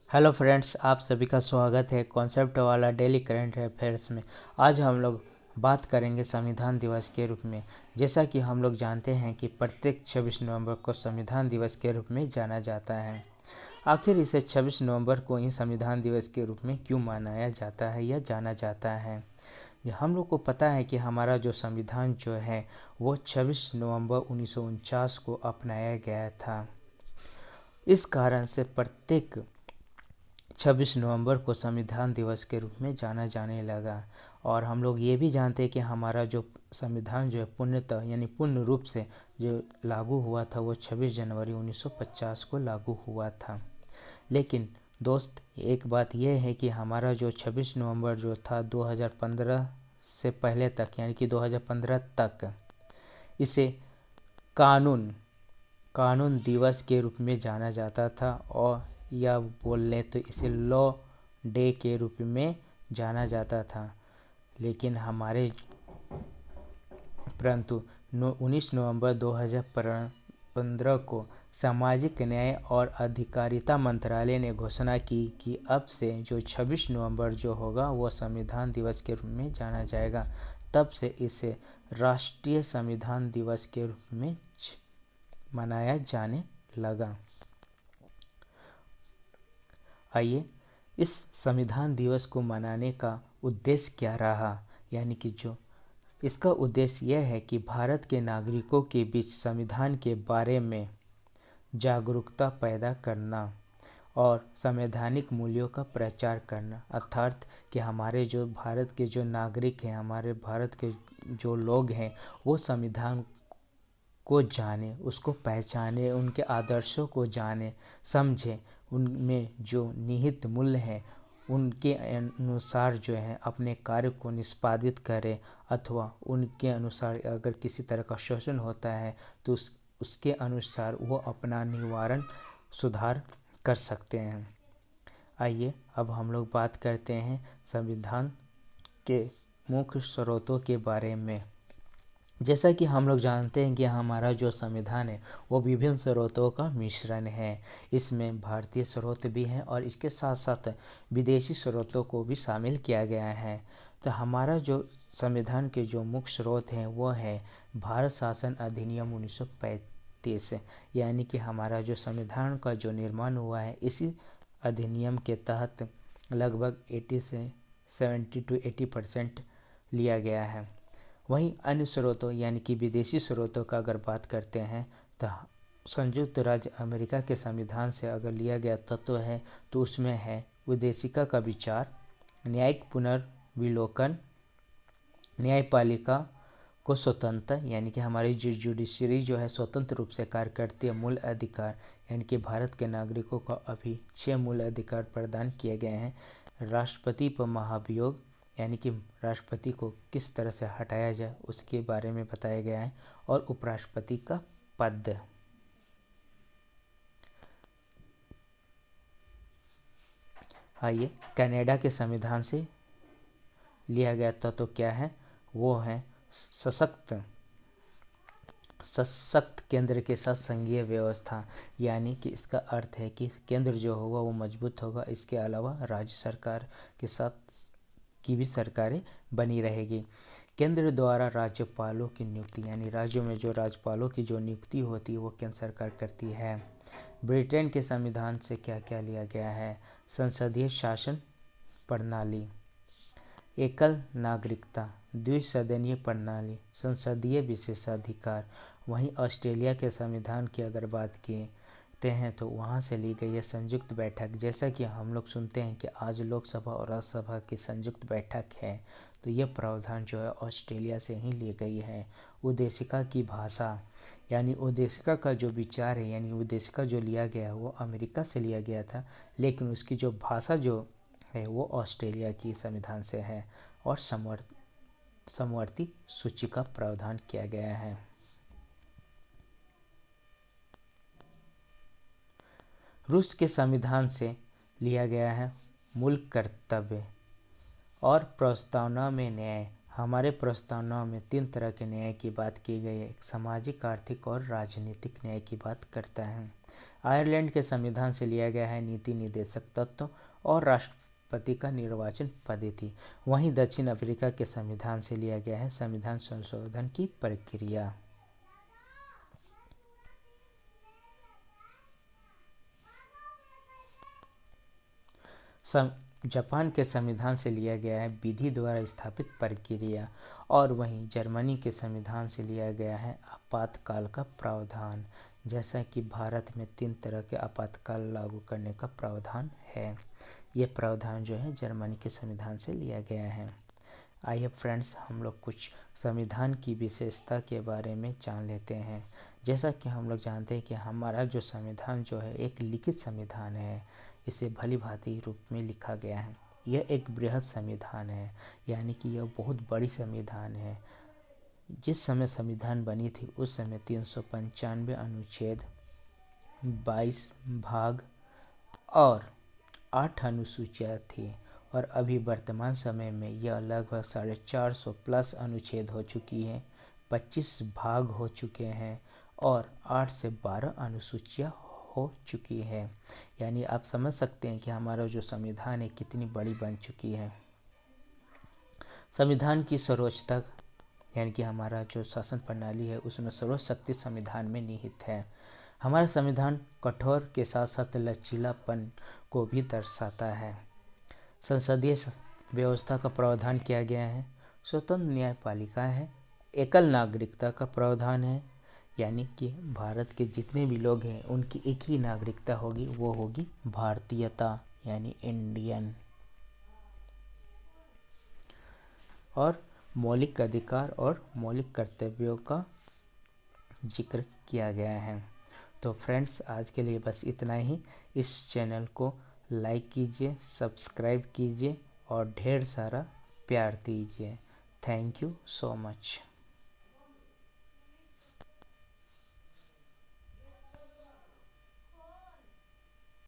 Hello friends, आप सभी का स्वागत है कॉन्सेप्ट वाला डेली करंट अफेयर्स में। आज हम लोग बात करेंगे संविधान दिवस के रूप में। जैसा कि हम लोग जानते हैं कि प्रत्येक 26 नवंबर को संविधान दिवस के रूप में जाना जाता है। आखिर इसे 26 नवंबर को ही संविधान दिवस के रूप में क्यों मनाया जाता है या जाना जाता है? ये हम लोग को पता है कि हमारा जो संविधान जो है वो 26 नवंबर 1949 को अपनाया गया था। इस कारण से प्रत्येक 26 नवंबर को संविधान दिवस के रूप में जाना जाने लगा। और हम लोग ये भी जानते हैं कि हमारा जो संविधान जो है पूर्णतः यानी पूर्ण रूप से जो लागू हुआ था वो 26 जनवरी 1950 को लागू हुआ था। लेकिन दोस्त, एक बात यह है कि हमारा जो 26 नवंबर जो था 2015 से पहले तक यानी कि 2015 तक इसे कानून कानून दिवस के रूप में जाना जाता था, और या बोल लें तो इसे लॉ डे के रूप में जाना जाता था। लेकिन हमारे परंतु 19 नवंबर 2015 को सामाजिक न्याय और अधिकारिता मंत्रालय ने घोषणा की कि अब से जो 26 नवंबर जो होगा वो संविधान दिवस के रूप में जाना जाएगा। तब से इसे राष्ट्रीय संविधान दिवस के रूप में मनाया जाने लगा। आइए, इस संविधान दिवस को मनाने का उद्देश्य क्या रहा, यानी कि जो इसका उद्देश्य यह है कि भारत के नागरिकों के बीच संविधान के बारे में जागरूकता पैदा करना और संवैधानिक मूल्यों का प्रचार करना। अर्थात कि हमारे जो भारत के जो नागरिक हैं, हमारे भारत के जो लोग हैं, वो संविधान को जाने, उसको पहचाने, उनके आदर्शों को जाने समझे, उनमें जो निहित मूल्य हैं उनके अनुसार जो है अपने कार्य को निष्पादित करें, अथवा उनके अनुसार अगर किसी तरह का शोषण होता है तो उसके अनुसार वो अपना निवारण सुधार कर सकते हैं। आइए अब हम लोग बात करते हैं संविधान के मुख्य स्रोतों के बारे में। जैसा कि हम लोग जानते हैं कि हमारा जो संविधान है वो विभिन्न स्रोतों का मिश्रण है। इसमें भारतीय स्रोत भी हैं और इसके साथ साथ विदेशी स्रोतों को भी शामिल किया गया है। तो हमारा जो संविधान के जो मुख्य स्रोत हैं वो है भारत शासन अधिनियम 1935, यानी कि हमारा जो संविधान का जो निर्माण हुआ है इसी अधिनियम के तहत लगभग 70 to 80% लिया गया है। वहीं अन्य स्रोतों यानी कि विदेशी स्रोतों का अगर बात करते हैं तो संयुक्त राज्य अमेरिका के संविधान से अगर लिया गया तत्व है तो उसमें है उद्देशिका का विचार, न्यायिक पुनर्विलोकन, न्यायपालिका को स्वतंत्र यानी कि हमारी जुडिशरी जो है स्वतंत्र रूप से कार्य करती है, मूल अधिकार यानी कि भारत के नागरिकों को अभी 6 मूल अधिकार प्रदान किए गए हैं, राष्ट्रपति पर महाभियोग यानी कि राष्ट्रपति को किस तरह से हटाया जाए उसके बारे में बताया गया है, और उपराष्ट्रपति का पद। आइए, कनाडा के संविधान से लिया गया तत्व क्या है, वो है सशक्त केंद्र के साथ संघीय व्यवस्था, यानी कि इसका अर्थ है कि केंद्र जो होगा वो मजबूत होगा, इसके अलावा राज्य सरकार के साथ की भी सरकारें बनी रहेगी। केंद्र द्वारा राज्यपालों की नियुक्ति यानी राज्यों में जो राज्यपालों की जो नियुक्ति होती है वो केंद्र सरकार करती है। ब्रिटेन के संविधान से क्या क्या लिया गया है, संसदीय शासन प्रणाली, एकल नागरिकता, द्विसदनीय प्रणाली, संसदीय विशेषाधिकार। वहीं ऑस्ट्रेलिया के संविधान की अगर बात करते हैं तो वहाँ से ली गई है संयुक्त बैठक। जैसा कि हम लोग सुनते हैं कि आज लोकसभा और राज्यसभा की संयुक्त बैठक है, तो ये प्रावधान जो है ऑस्ट्रेलिया से ही ली गई है। उद्देशिका की भाषा यानी उद्देशिका का जो विचार है यानी उद्देशिका जो लिया गया है वो अमेरिका से लिया गया था, लेकिन उसकी जो भाषा जो है वो ऑस्ट्रेलिया की संविधान से है, और समवर्ती सूची का प्रावधान किया गया है। रूस के संविधान से लिया गया है मूल कर्तव्य और प्रस्तावना में न्याय। हमारे प्रस्तावनाओं में 3 तरह के न्याय की बात की गई है। सामाजिक, आर्थिक और राजनीतिक न्याय की बात करता है। आयरलैंड के संविधान से लिया गया है नीति निर्देशक तत्व और राष्ट्रपति का निर्वाचन पद्धति। वहीं दक्षिण अफ्रीका के संविधान से लिया गया है संविधान संशोधन की प्रक्रिया। जापान के संविधान से लिया गया है विधि द्वारा स्थापित प्रक्रिया। और वहीं जर्मनी के संविधान से लिया गया है आपातकाल का प्रावधान। जैसा कि भारत में 3 तरह के आपातकाल लागू करने का प्रावधान है। ये प्रावधान जो है जर्मनी के संविधान से लिया गया है। आइए फ्रेंड्स, हम लोग कुछ संविधान की विशेषता के बारे में जान लेते हैं। जैसा कि हम लोग जानते हैं कि हमारा जो संविधान जो है एक लिखित संविधान है। इसे भली भांति रूप में लिखा गया है। यह एक बृहद संविधान है, यानी कि यह बहुत बड़ी संविधान है। जिस समय संविधान बनी थी उस समय 395 अनुच्छेद, 22 भाग और 8 अनुसूचियाँ थी। और अभी वर्तमान समय में यह लगभग 450 प्लस अनुच्छेद हो चुकी हैं, 25 भाग हो चुके हैं और 8 से 12 अनुसूचियाँ हो चुकी है। यानी आप समझ सकते हैं कि हमारा जो संविधान है कितनी बड़ी बन चुकी है। संविधान की सर्वोच्चता यानी कि हमारा जो शासन प्रणाली है उसमें सर्वोच्च शक्ति संविधान में निहित है। हमारा संविधान कठोर के साथ साथ लचीलापन को भी दर्शाता है। संसदीय व्यवस्था का प्रावधान किया गया है। स्वतंत्र न्यायपालिका है। एकल नागरिकता का प्रावधान है, यानी कि भारत के जितने भी लोग हैं उनकी एक ही नागरिकता होगी, वो होगी भारतीयता यानी इंडियन। और मौलिक अधिकार और मौलिक कर्तव्यों का जिक्र किया गया है। तो फ्रेंड्स, आज के लिए बस इतना ही। इस चैनल को लाइक कीजिए, सब्सक्राइब कीजिए और ढेर सारा प्यार दीजिए। Thank you so much.